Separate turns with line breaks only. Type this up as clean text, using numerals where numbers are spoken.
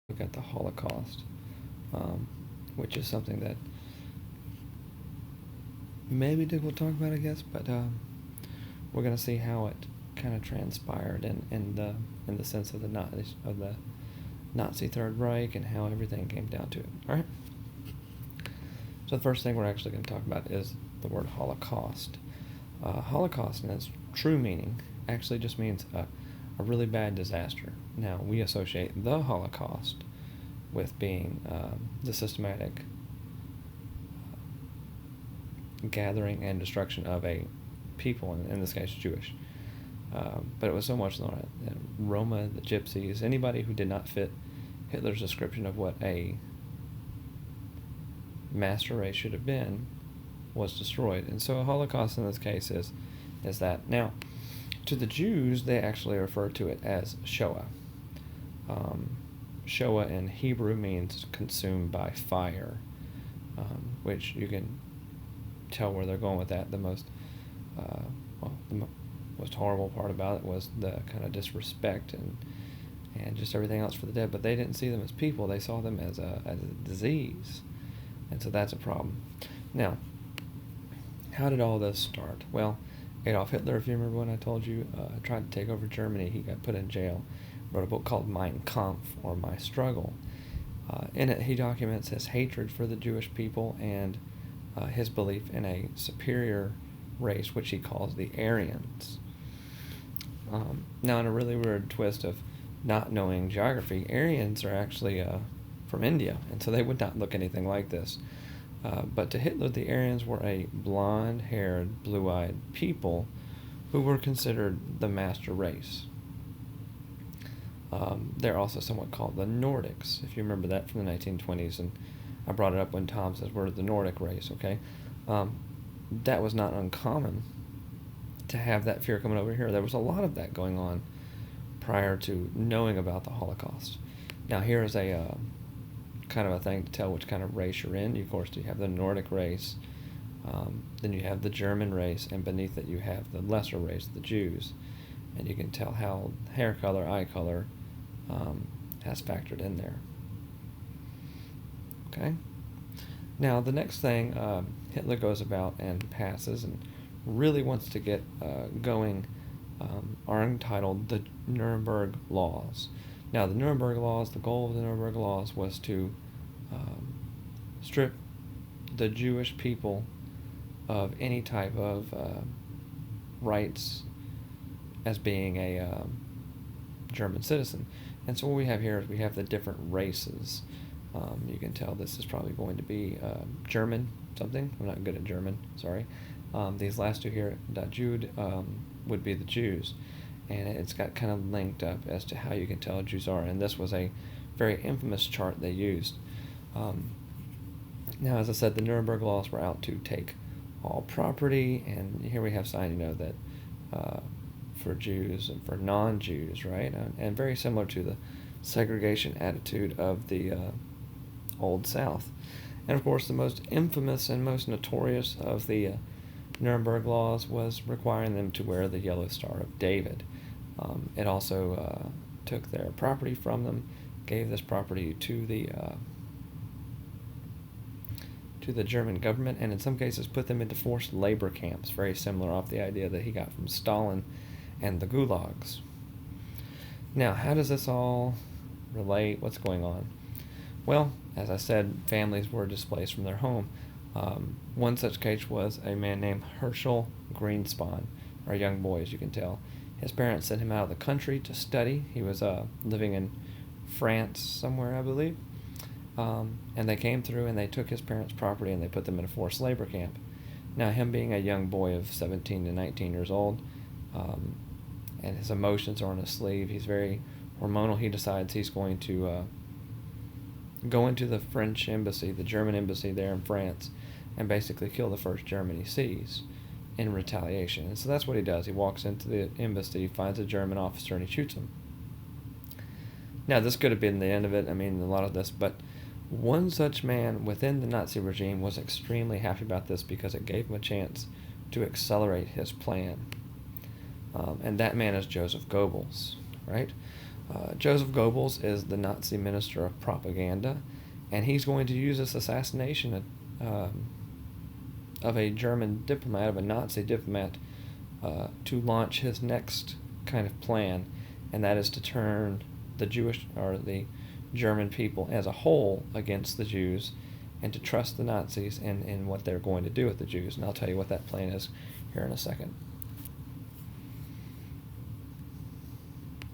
look at the Holocaust, which is something that maybe Dick will talk about, I guess, but we're going to see how it kind of transpired in the sense of the Nazi Third Reich and how everything came down to it. All right. So the first thing we're actually going to talk about is the word Holocaust. Holocaust, in its true meaning, actually just means a really bad disaster. Now, we associate the Holocaust with being the systematic gathering and destruction of a people, in this case Jewish. But it was so much more. Roma, the Gypsies, anybody who did not fit Hitler's description of what a master race should have been was destroyed. And so a Holocaust in this case is that. Now, to the Jews, they actually refer to it as Shoah. Shoah in Hebrew means consumed by fire, which you can tell where they're going with that. The most horrible part about it was the kind of disrespect and just everything else for the dead. But they didn't see them as people; they saw them as a disease, and so that's a problem. Now, how did all this start? Well, Adolf Hitler, if you remember when I told you, tried to take over Germany. He got put in jail. Wrote a book called Mein Kampf, or My Struggle. In it, he documents his hatred for the Jewish people and his belief in a superior race, which he calls the Aryans. Now, in a really weird twist of not knowing geography, Aryans are actually from India, and so they would not look anything like this. But to Hitler, the Aryans were a blonde-haired, blue-eyed people who were considered the master race. They're also somewhat called the Nordics, if you remember that from the 1920s, and I brought it up when Tom says we're the Nordic race, okay? That was not uncommon to have that fear coming over here. There was a lot of that going on prior to knowing about the Holocaust. Now, here is a kind of a thing to tell which kind of race you're in. Of course, you have the Nordic race, then you have the German race, and beneath it you have the lesser race, the Jews. And you can tell how hair color, eye color has factored in there. Okay? Now, the next thing Hitler goes about and passes and really wants to get going are entitled the Nuremberg Laws. Now, the Nuremberg Laws, the goal of the Nuremberg Laws was to strip the Jewish people of any type of rights as being a German citizen. And so what we have here is we have the different races. You can tell this is probably going to be German something. I'm not good at German, sorry. These last two here, Jude, would be the Jews. And it's got kind of linked up as to how you can tell Jews are. And this was a very infamous chart they used. Now, as I said, the Nuremberg Laws were out to take all property, and here we have sign, that for Jews and for non-Jews, right? And very similar to the segregation attitude of the Old South. And of course, the most infamous and most notorious of the Nuremberg Laws was requiring them to wear the yellow Star of David. It also took their property from them, gave this property to the German government, and in some cases put them into forced labor camps, very similar off the idea that he got from Stalin and the gulags. Now, how does this all relate? What's going on? Well, as I said, families were displaced from their home. One such case was a man named Herschel Greenspan, or a young boy, as you can tell. His parents sent him out of the country to study. He was living in France somewhere, I believe. And they came through and they took his parents' property and they put them in a forced labor camp. Now, him being a young boy of 17 to 19 years old, and his emotions are on his sleeve, he's very hormonal. He decides he's going to go into the French embassy, the German embassy there in France, and basically kill the first German he sees in retaliation. And so that's what he does. He walks into the embassy, finds a German officer, and he shoots him. Now, this could have been the end of it. I mean, a lot of this, but one such man within the Nazi regime was extremely happy about this because it gave him a chance to accelerate his plan. And that man is Joseph Goebbels, right? Joseph Goebbels is the Nazi minister of propaganda, and he's going to use this assassination of a German diplomat, of a Nazi diplomat, to launch his next kind of plan, and that is to turn the Jewish or the German people as a whole against the Jews, and to trust the Nazis in what they're going to do with the Jews. And I'll tell you what that plan is here in a second.